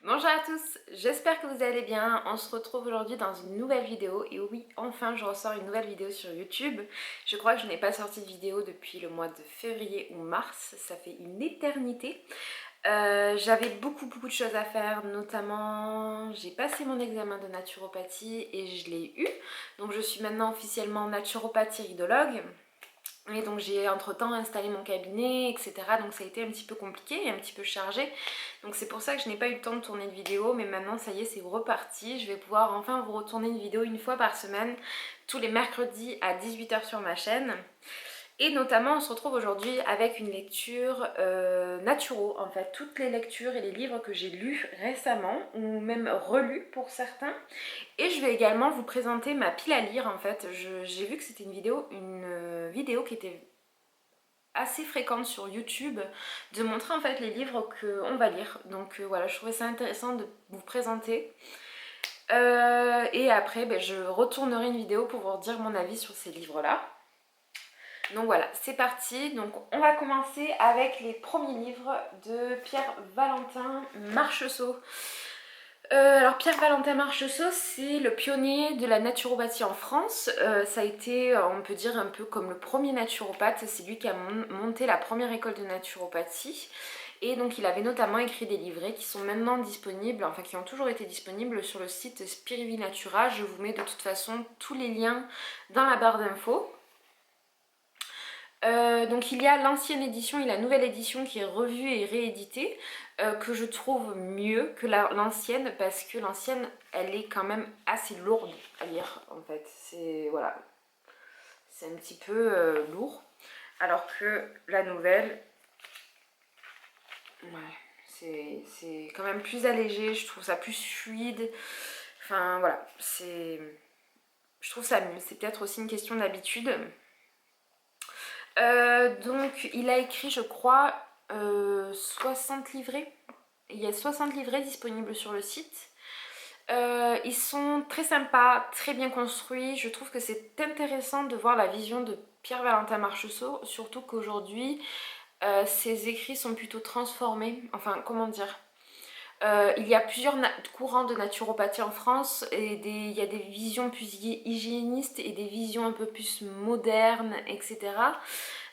Bonjour à tous, j'espère que vous allez bien. On se retrouve aujourd'hui dans une nouvelle vidéo. Et oui, enfin je ressors une nouvelle vidéo sur YouTube. Je crois que je n'ai pas sorti de vidéo depuis le mois de février ou mars, ça fait une éternité. J'avais beaucoup de choses à faire, notamment j'ai passé mon examen de naturopathie et je l'ai eu. Donc je suis maintenant officiellement naturopathe iridologue. Et donc j'ai entre-temps installé mon cabinet, etc. Donc ça a été un petit peu compliqué et un petit peu chargé. Donc c'est pour ça que je n'ai pas eu le temps de tourner de vidéo. Mais maintenant ça y est, c'est reparti. Je vais pouvoir enfin vous retourner une vidéo une fois par semaine, tous les mercredis à 18h sur ma chaîne. Et notamment on se retrouve aujourd'hui avec une lecture naturo, en fait toutes les lectures et les livres que j'ai lus récemment ou même relus pour certains. Et je vais également vous présenter ma pile à lire en fait. J'ai vu que c'était une vidéo qui était assez fréquente sur YouTube de montrer en fait les livres qu'on va lire. Donc voilà, je trouvais ça intéressant de vous présenter. Et après je retournerai une vidéo pour vous dire mon avis sur ces livres là. Donc voilà, c'est parti. Donc on va commencer avec les premiers livres de Pierre Valentin Marcheseau. Alors Pierre-Valentin Marcheseau, c'est le pionnier de la naturopathie en France. Ça a été, on peut dire, un peu comme le premier naturopathe. C'est lui qui a monté la première école de naturopathie. Et donc il avait notamment écrit des livrets qui sont maintenant disponibles, enfin qui ont toujours été disponibles sur le site Spirivinatura. Je vous mets de toute façon tous les liens dans la barre d'infos. Donc il y a l'ancienne édition et la nouvelle édition qui est revue et rééditée, que je trouve mieux que l'ancienne, parce que l'ancienne elle est quand même assez lourde à lire en fait. C'est voilà, c'est un petit peu lourd, alors que la nouvelle, ouais, c'est quand même plus allégé, je trouve ça plus fluide. Enfin voilà, je trouve ça mieux. C'est peut-être aussi une question d'habitude. Donc il a écrit je crois 60 livrets. Il y a 60 livrets disponibles sur le site. Ils sont très sympas, très bien construits. Je trouve que c'est intéressant de voir la vision de Pierre-Valentin Marcheseau, surtout qu'aujourd'hui ses écrits sont plutôt transformés. Enfin comment dire, il y a plusieurs courants de naturopathie en France et il y a des visions plus hygiénistes et des visions un peu plus modernes, etc.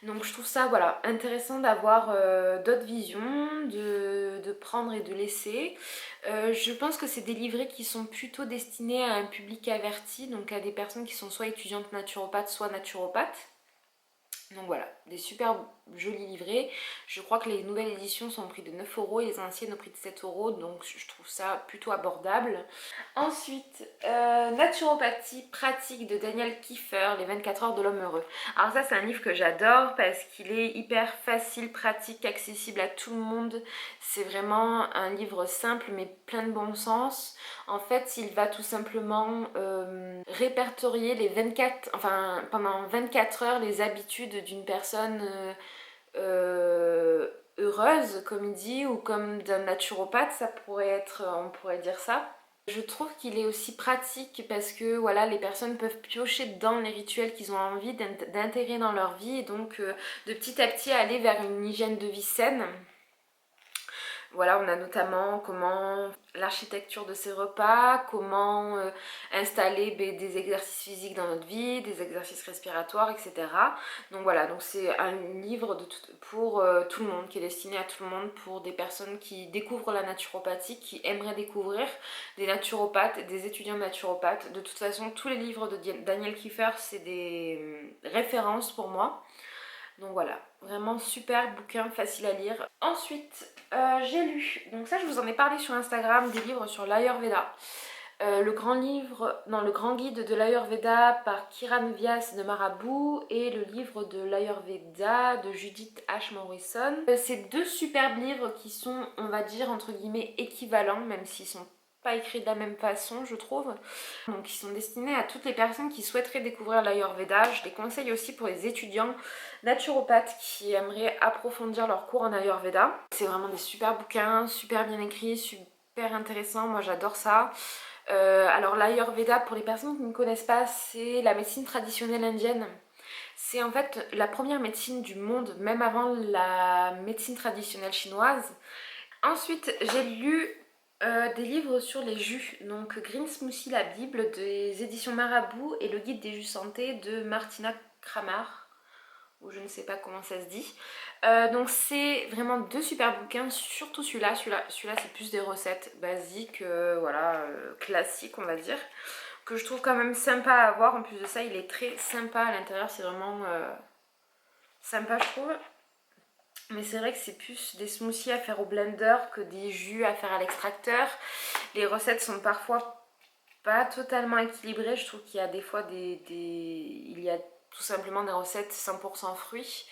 Donc je trouve ça voilà, intéressant d'avoir d'autres visions, de prendre et de laisser. Je pense que c'est des livrets qui sont plutôt destinés à un public averti, donc à des personnes qui sont soit étudiantes naturopathes, soit naturopathes. Donc voilà, des super jolis livrets. Je crois que les nouvelles éditions sont au prix de 9 € et les anciennes au prix de 7 €, donc je trouve ça plutôt abordable. Ensuite, Naturopathie pratique de Daniel Kiefer, les 24 heures de l'homme heureux. Alors ça c'est un livre que j'adore parce qu'il est hyper facile, pratique, accessible à tout le monde. C'est vraiment un livre simple mais plein de bon sens. En fait, il va tout simplement répertorier pendant 24 heures les habitudes d'une personne heureuse, comme il dit, ou comme d'un naturopathe, ça pourrait être, on pourrait dire ça. Je trouve qu'il est aussi pratique parce que voilà, les personnes peuvent piocher dans les rituels qu'ils ont envie d'intégrer dans leur vie et donc de petit à petit aller vers une hygiène de vie saine. Voilà, on a notamment comment l'architecture de ses repas, comment installer des exercices physiques dans notre vie, des exercices respiratoires, etc. Donc voilà, donc c'est un livre pour tout le monde, qui est destiné à tout le monde, pour des personnes qui découvrent la naturopathie, qui aimeraient découvrir des naturopathes, des étudiants naturopathes. De toute façon, tous les livres de Daniel Kiefer, c'est des références pour moi. Donc voilà, vraiment super bouquin, facile à lire. Ensuite, j'ai lu, donc ça je vous en ai parlé sur Instagram, des livres sur l'Ayurveda. Le grand guide de l'Ayurveda par Kiran Vyas de Marabout et le livre de l'Ayurveda de Judith H. Morrison. C'est deux superbes livres qui sont, on va dire, entre guillemets équivalents, même s'ils sont pas écrits de la même façon, je trouve. Donc ils sont destinés à toutes les personnes qui souhaiteraient découvrir l'Ayurveda. Je les conseille aussi pour les étudiants naturopathes qui aimeraient approfondir leur cours en Ayurveda. C'est vraiment des super bouquins, super bien écrits, super intéressants, moi j'adore ça. Alors l'Ayurveda, pour les personnes qui ne connaissent pas, c'est la médecine traditionnelle indienne. C'est en fait la première médecine du monde, même avant la médecine traditionnelle chinoise. Ensuite, j'ai lu Des livres sur les jus, donc Green Smoothie, la Bible des éditions Marabout et le guide des jus santé de Martina Kramar, ou je ne sais pas comment ça se dit. Donc c'est vraiment deux super bouquins, surtout celui-là c'est plus des recettes basiques, voilà, classiques on va dire, que je trouve quand même sympa à avoir. En plus de ça il est très sympa à l'intérieur, c'est vraiment sympa je trouve. Mais c'est vrai que c'est plus des smoothies à faire au blender que des jus à faire à l'extracteur. Les recettes sont parfois pas totalement équilibrées. Je trouve qu'il y a des fois il y a tout simplement des recettes 100% fruits.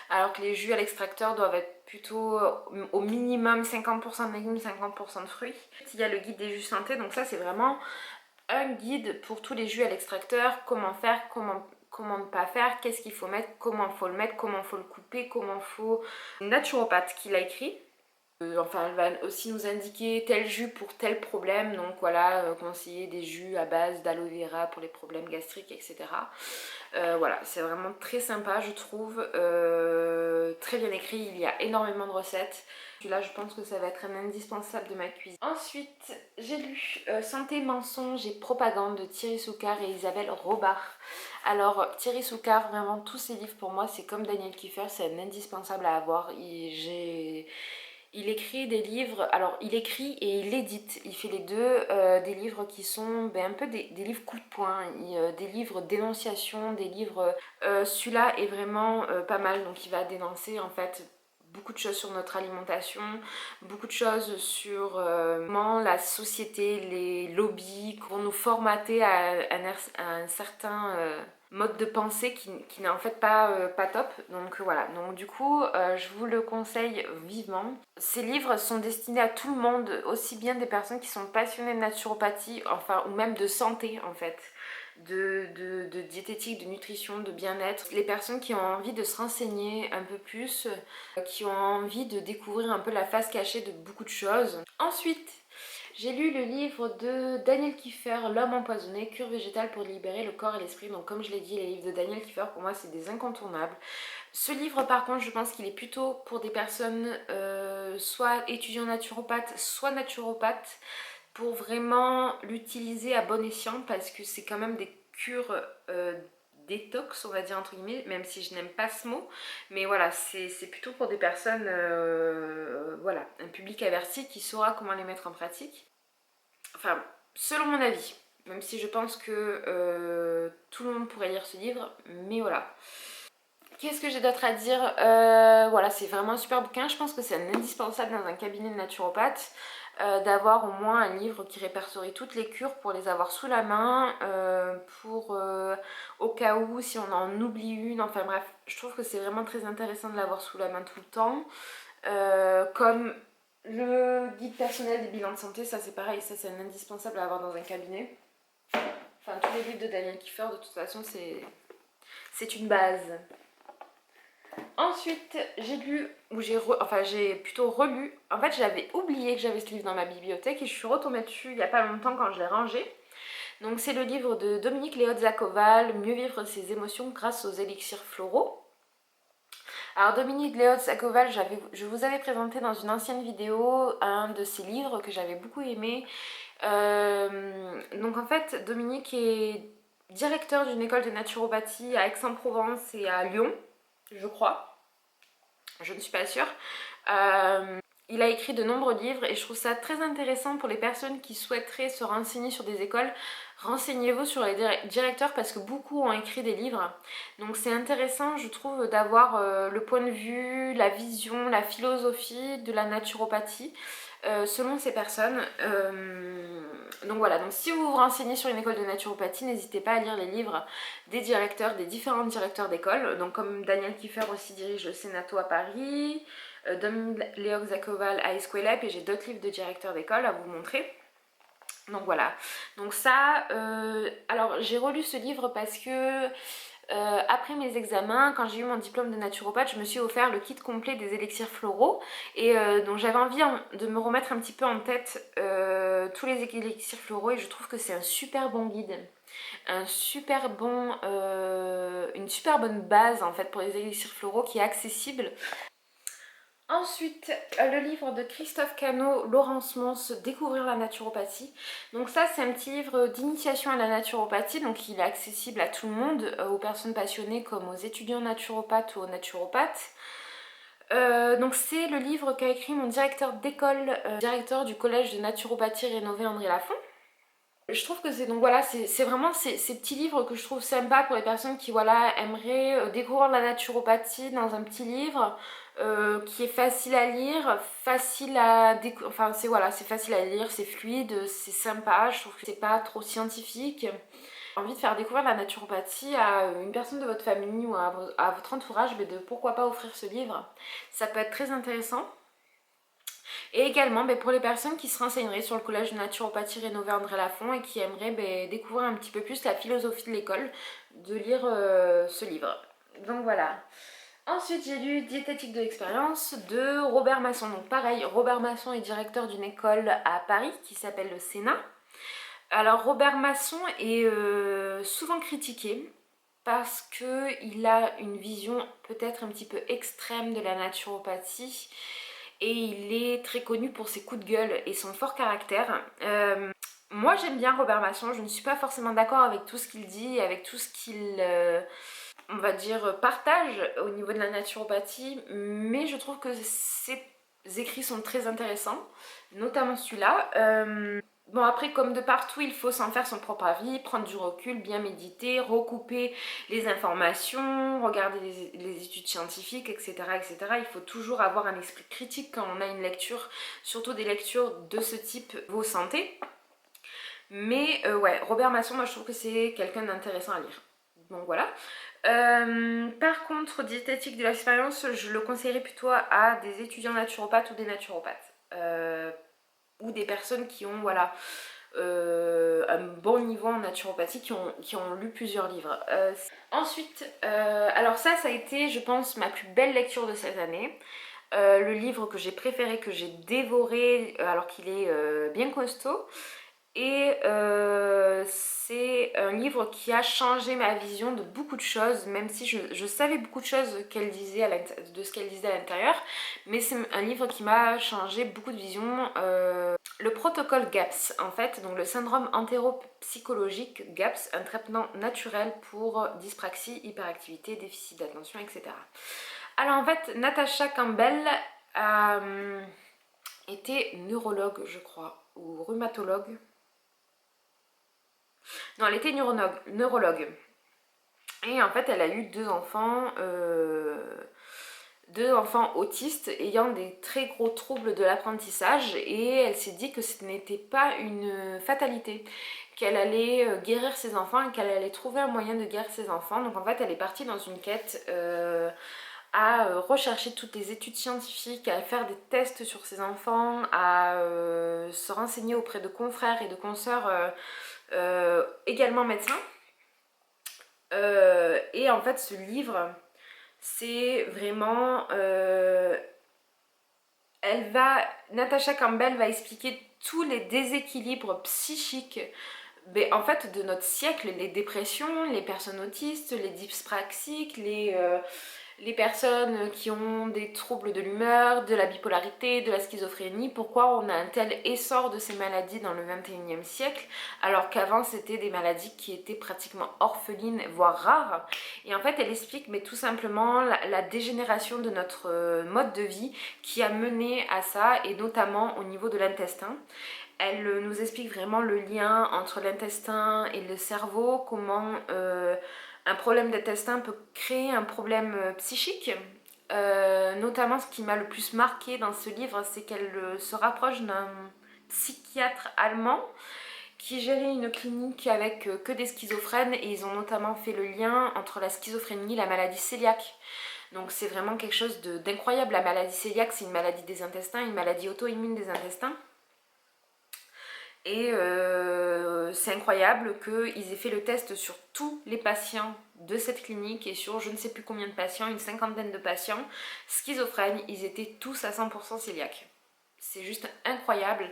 Alors que les jus à l'extracteur doivent être plutôt au minimum 50% de légumes, 50% de fruits. Il y a le guide des jus santé. Donc ça c'est vraiment un guide pour tous les jus à l'extracteur. Comment faire, comment ne pas faire, qu'est-ce qu'il faut mettre, comment il faut le mettre, comment il faut le couper, comment il faut... Naturopathe qui l'a écrit. Enfin, elle va aussi nous indiquer tel jus pour tel problème. Donc voilà, conseiller des jus à base d'aloe vera pour les problèmes gastriques, etc. Voilà, c'est vraiment très sympa, je trouve. Très bien écrit, il y a énormément de recettes. Là, je pense que ça va être un indispensable de ma cuisine. Ensuite, j'ai lu Santé, mensonges et propagande de Thierry Soucard et Isabelle Robart. Alors, Thierry Soucard, vraiment, tous ses livres pour moi, c'est comme Daniel Kieffer, c'est un indispensable à avoir. Il écrit des livres, alors il écrit et il édite, il fait les deux, des livres qui sont un peu des livres coup de poing, des livres d'énonciation, des livres... celui-là est vraiment pas mal, donc il va dénoncer en fait beaucoup de choses sur notre alimentation, beaucoup de choses sur comment la société, les lobbies vont nous formater à un certain... mode de pensée qui n'est en fait pas top. Donc voilà, donc du coup je vous le conseille vivement. Ces livres sont destinés à tout le monde, aussi bien des personnes qui sont passionnées de naturopathie, enfin, ou même de santé en fait, de diététique, de nutrition, de bien-être. Les personnes qui ont envie de se renseigner un peu plus, qui ont envie de découvrir un peu la face cachée de beaucoup de choses. Ensuite, j'ai lu le livre de Daniel Kieffer, L'homme empoisonné, cure végétale pour libérer le corps et l'esprit. Donc comme je l'ai dit, les livres de Daniel Kieffer, pour moi, c'est des incontournables. Ce livre, par contre, je pense qu'il est plutôt pour des personnes soit étudiants naturopathes, soit naturopathes, pour vraiment l'utiliser à bon escient, parce que c'est quand même des cures détox, on va dire entre guillemets, même si je n'aime pas ce mot. Mais voilà, c'est plutôt pour des personnes, voilà, un public averti qui saura comment les mettre en pratique. Enfin, selon mon avis, même si je pense que tout le monde pourrait lire ce livre, mais voilà. Qu'est-ce que j'ai d'autre à dire? Voilà, c'est vraiment un super bouquin. Je pense que c'est un indispensable dans un cabinet de naturopathe d'avoir au moins un livre qui répertorie toutes les cures pour les avoir sous la main, au cas où si on en oublie une. Enfin bref, je trouve que c'est vraiment très intéressant de l'avoir sous la main tout le temps. Comme le guide personnel des bilans de santé, ça c'est pareil, ça c'est un indispensable à avoir dans un cabinet. Enfin, tous les livres de Daniel Kieffer, de toute façon, c'est une base. Ensuite, j'ai lu, ou j'ai plutôt relu. En fait, j'avais oublié que j'avais ce livre dans ma bibliothèque et je suis retombée dessus il n'y a pas longtemps quand je l'ai rangé. Donc, c'est le livre de Dominique Léod-Zakoval, Mieux vivre ses émotions grâce aux élixirs floraux. Alors, Dominique Léod-Zakoval, je vous avais présenté dans une ancienne vidéo un de ses livres que j'avais beaucoup aimé. Donc, en fait, Dominique est directeur d'une école de naturopathie à Aix-en-Provence et à Lyon, je crois. Je ne suis pas sûre. Il a écrit de nombreux livres et je trouve ça très intéressant pour les personnes qui souhaiteraient se renseigner sur des écoles. Renseignez-vous sur les directeurs parce que beaucoup ont écrit des livres. Donc c'est intéressant, je trouve, d'avoir le point de vue, la vision, la philosophie de la naturopathie selon ces personnes. Donc voilà, donc si vous vous renseignez sur une école de naturopathie, n'hésitez pas à lire les livres des directeurs, des différents directeurs d'école. Donc comme Daniel Kieffer aussi dirige le Sénato à Paris, Dominique Léod-Zakoval à Esquelep, et j'ai d'autres livres de directeurs d'école à vous montrer. Donc voilà, donc ça, alors j'ai relu ce livre parce que après mes examens, quand j'ai eu mon diplôme de naturopathe, je me suis offert le kit complet des élixirs floraux et donc j'avais envie de me remettre un petit peu en tête tous les élixirs floraux et je trouve que c'est un super bon guide, une super bonne base en fait pour les élixirs floraux qui est accessible. Ensuite, le livre de Christophe Cano, Laurence Mons, Découvrir la naturopathie. Donc ça, c'est un petit livre d'initiation à la naturopathie, donc il est accessible à tout le monde, aux personnes passionnées comme aux étudiants naturopathes ou aux naturopathes. Donc c'est le livre qu'a écrit mon directeur d'école, directeur du collège de naturopathie rénové André Lafont. Je trouve que c'est donc voilà, c'est vraiment ces petits livres que je trouve sympa pour les personnes qui voilà aimeraient découvrir la naturopathie dans un petit livre qui est facile à lire, facile à enfin c'est voilà, c'est facile à lire, c'est fluide, c'est sympa, je trouve que c'est pas trop scientifique. Envie de faire découvrir la naturopathie à une personne de votre famille ou à votre entourage, mais de pourquoi pas offrir ce livre. Ça peut être très intéressant. Et également pour les personnes qui se renseigneraient sur le collège de naturopathie rénové André Lafont et qui aimeraient découvrir un petit peu plus la philosophie de l'école, de lire ce livre. Donc voilà. Ensuite j'ai lu Diététique de l'expérience de Robert Masson. Donc pareil, Robert Masson est directeur d'une école à Paris qui s'appelle le Sénat. Alors Robert Masson est souvent critiqué parce qu'il a une vision peut-être un petit peu extrême de la naturopathie et il est très connu pour ses coups de gueule et son fort caractère. Moi j'aime bien Robert Masson, je ne suis pas forcément d'accord avec tout ce qu'il dit, avec tout ce qu'il, on va dire, partage au niveau de la naturopathie, mais je trouve que ses écrits sont très intéressants, notamment celui-là. Bon après comme de partout il faut s'en faire son propre avis, prendre du recul, bien méditer, recouper les informations, regarder les études scientifiques, etc., etc. Il faut toujours avoir un esprit critique quand on a une lecture, surtout des lectures de ce type vos santé. Mais ouais, Robert Masson, moi je trouve que c'est quelqu'un d'intéressant à lire. Donc voilà. Par contre, diététique de l'expérience, je le conseillerais plutôt à des étudiants naturopathes ou des naturopathes. Ou des personnes qui ont voilà, un bon niveau en naturopathie, qui ont lu plusieurs livres. Ensuite, alors ça a été, je pense, ma plus belle lecture de cette année. Le livre que j'ai préféré, que j'ai dévoré, alors qu'il est bien costaud. Et c'est un livre qui a changé ma vision de beaucoup de choses, même si je savais beaucoup de choses qu'elle disait de ce qu'elle disait à l'intérieur, mais c'est un livre qui m'a changé beaucoup de vision. Le protocole GAPS, en fait, donc le syndrome entéropsychologique GAPS, un traitement naturel pour dyspraxie, hyperactivité, déficit d'attention, etc. Alors en fait, Natasha Campbell était neurologue, je crois, ou rhumatologue. Non, elle était neurologue. Et en fait, elle a eu deux enfants autistes ayant des très gros troubles de l'apprentissage. Et elle s'est dit que ce n'était pas une fatalité, qu'elle allait guérir ses enfants et qu'elle allait trouver un moyen de guérir ses enfants. Donc en fait, elle est partie dans une quête à rechercher toutes les études scientifiques, à faire des tests sur ses enfants, à se renseigner auprès de confrères et de consoeurs également médecins. Et en fait ce livre, c'est vraiment... Natasha Campbell va expliquer tous les déséquilibres psychiques en fait de notre siècle, les dépressions, les personnes autistes, les dyspraxiques, les personnes qui ont des troubles de l'humeur, de la bipolarité, de la schizophrénie, pourquoi on a un tel essor de ces maladies dans le 21e siècle, alors qu'avant c'était des maladies qui étaient pratiquement orphelines, voire rares. Et en fait elle explique tout simplement la dégénération de notre mode de vie qui a mené à ça, et notamment au niveau de l'intestin. Elle nous explique vraiment le lien entre l'intestin et le cerveau, comment un problème d'intestin peut créer un problème psychique. Notamment ce qui m'a le plus marqué dans ce livre, c'est qu'elle se rapproche d'un psychiatre allemand qui gérait une clinique avec que des schizophrènes, et ils ont notamment fait le lien entre la schizophrénie et la maladie cœliaque. Donc c'est vraiment quelque chose d'incroyable. La maladie cœliaque, c'est une maladie des intestins, une maladie auto-immune des intestins. Et c'est incroyable qu'ils aient fait le test sur tous les patients de cette clinique et sur je ne sais plus combien de patients, une cinquantaine de patients schizophrènes, ils étaient tous à 100% cœliaques. C'est juste incroyable.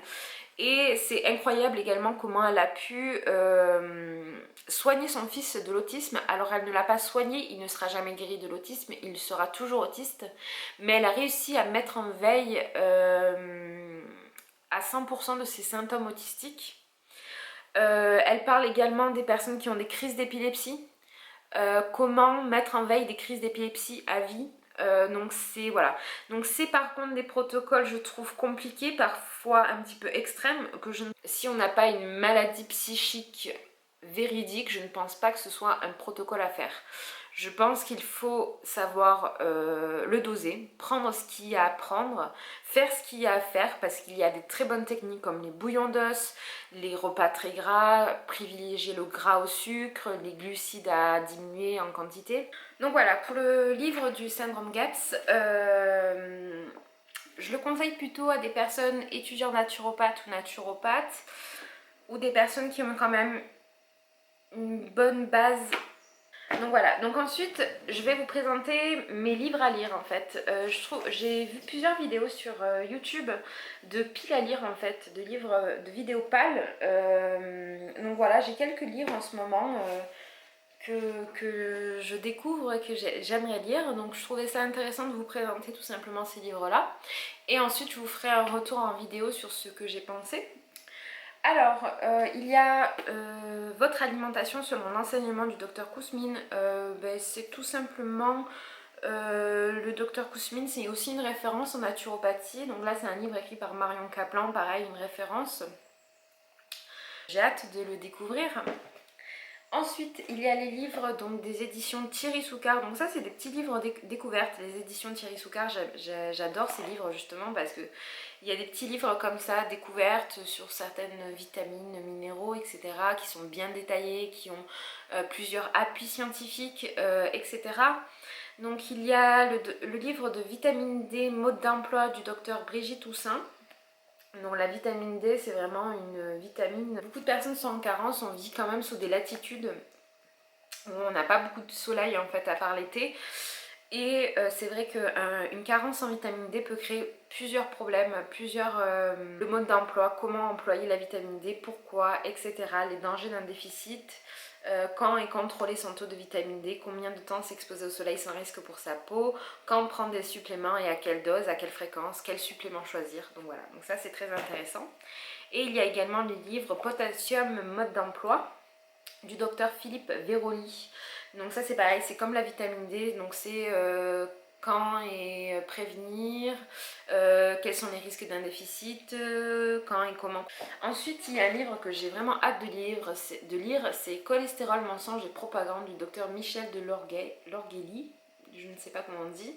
Et c'est incroyable également comment elle a pu soigner son fils de l'autisme. Alors elle ne l'a pas soigné, il ne sera jamais guéri de l'autisme, il sera toujours autiste. Mais elle a réussi à mettre en veille à 100% de ses symptômes autistiques. Elle parle également des personnes qui ont des crises d'épilepsie. Comment mettre en veille des crises d'épilepsie à vie. Donc c'est voilà. Donc c'est par contre des protocoles, je trouve, compliqués, parfois un petit peu extrêmes, que si on n'a pas une maladie psychique véridique, je ne pense pas que ce soit un protocole à faire. Je pense qu'il faut savoir le doser, prendre ce qu'il y a à prendre, faire ce qu'il y a à faire, parce qu'il y a des très bonnes techniques comme les bouillons d'os, les repas très gras, privilégier le gras au sucre, les glucides à diminuer en quantité. Donc voilà, pour le livre du syndrome GAPS, je le conseille plutôt à des personnes étudiants naturopathes ou naturopathes, ou des personnes qui ont quand même une bonne base. Donc voilà, donc ensuite je vais vous présenter mes livres à lire en fait. J'ai vu plusieurs vidéos sur YouTube de piles à lire en fait, de livres, de vidéos pâles. Donc voilà, j'ai quelques livres en ce moment que je découvre et que j'aimerais lire. Donc je trouvais ça intéressant de vous présenter tout simplement ces livres-là. Et ensuite je vous ferai un retour en vidéo sur ce que j'ai pensé. Alors, il y a votre alimentation selon l'enseignement du docteur Kousmine. C'est tout simplement le docteur Kousmine, c'est aussi une référence en naturopathie. Donc là, c'est un livre écrit par Marion Kaplan, pareil, une référence. J'ai hâte de le découvrir. Ensuite, il y a les livres donc, des éditions Thierry Soucard. Donc ça, c'est des petits livres découvertes. Les éditions Thierry Soucard, j'adore ces livres justement parce que il y a des petits livres comme ça, découvertes sur certaines vitamines, minéraux, etc. qui sont bien détaillés, qui ont plusieurs appuis scientifiques, etc. Donc il y a le livre de vitamine D, mode d'emploi du docteur Brigitte Toussaint. Donc la vitamine D, c'est vraiment une vitamine. Beaucoup de personnes sont en carence, on vit quand même sous des latitudes où on n'a pas beaucoup de soleil en fait à part l'été. Et c'est vrai qu'une carence en vitamine D peut créer plusieurs problèmes, le mode d'emploi, comment employer la vitamine D, pourquoi, etc. Les dangers d'un déficit, quand est contrôlé son taux de vitamine D, combien de temps s'exposer au soleil sans risque pour sa peau, quand prendre des suppléments et à quelle dose, à quelle fréquence, quel supplément choisir. Donc voilà, donc ça c'est très intéressant. Et il y a également le livre Potassium, mode d'emploi du docteur Philippe Véroli. Donc ça c'est pareil, c'est comme la vitamine D, donc c'est quand et prévenir, quels sont les risques d'un déficit, quand et comment. Ensuite il y a un livre que j'ai vraiment hâte de lire, c'est Cholestérol, mensonge et propagande du docteur Michel de Lorguelli, je ne sais pas comment on dit.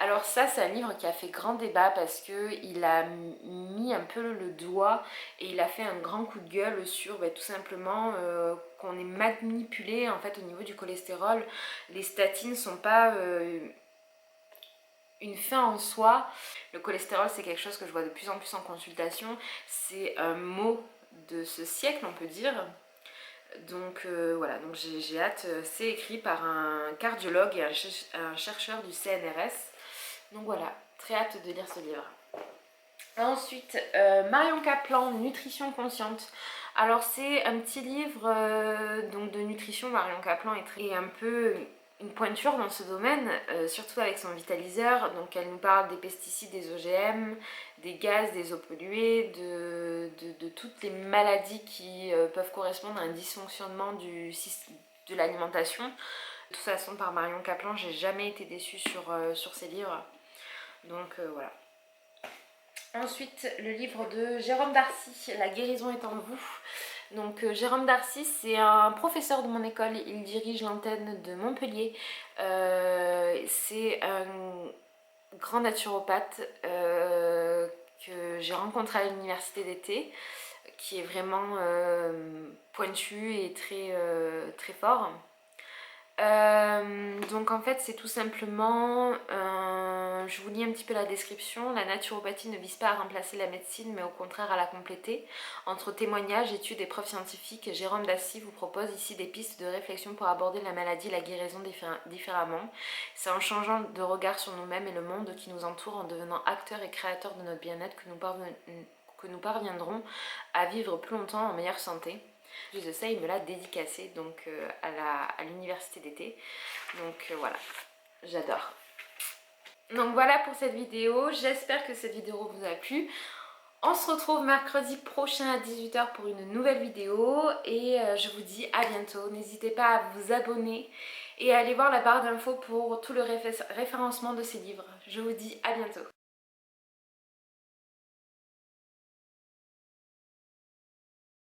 Alors ça c'est un livre qui a fait grand débat parce qu'il a mis un peu le doigt et il a fait un grand coup de gueule sur tout simplement qu'on est manipulé en fait au niveau du cholestérol. Les statines ne sont pas une fin en soi. Le cholestérol c'est quelque chose que je vois de plus en plus en consultation. C'est un mot de ce siècle on peut dire. Donc voilà, donc j'ai hâte, c'est écrit par un cardiologue et un chercheur du CNRS. Donc voilà, très hâte de lire ce livre. Ensuite, Marion Kaplan, Nutrition consciente. Alors c'est un petit livre donc de nutrition. Marion Kaplan est un peu une pointure dans ce domaine, surtout avec son vitaliseur. Donc elle nous parle des pesticides, des OGM, des gaz, des eaux polluées, de toutes les maladies qui peuvent correspondre à un dysfonctionnement de l'alimentation. De toute façon, par Marion Kaplan, j'ai jamais été déçue sur ces livres. Donc voilà. Ensuite, le livre de Jérôme Darcy, La guérison est en vous. Donc Jérôme Darcy, c'est un professeur de mon école, il dirige l'antenne de Montpellier. C'est un grand naturopathe que j'ai rencontré à l'université d'été, qui est vraiment pointu et très fort. Donc en fait c'est tout simplement, je vous lis un petit peu la description. La naturopathie ne vise pas à remplacer la médecine mais au contraire à la compléter. Entre témoignages, études et preuves scientifiques, Jérôme Dassy vous propose ici des pistes de réflexion pour aborder la maladie et la guérison différemment. C'est en changeant de regard sur nous-mêmes et le monde qui nous entoure, en devenant acteurs et créateurs de notre bien-être que nous que nous parviendrons à vivre plus longtemps en meilleure santé. En plus de ça, il me l'a dédicacé donc à l'université d'été. Donc voilà, j'adore. Donc voilà pour cette vidéo, j'espère que cette vidéo vous a plu. On se retrouve mercredi prochain à 18 h pour une nouvelle vidéo et je vous dis à bientôt. N'hésitez pas à vous abonner et à aller voir la barre d'infos pour tout le référencement de ces livres. Je vous dis à bientôt.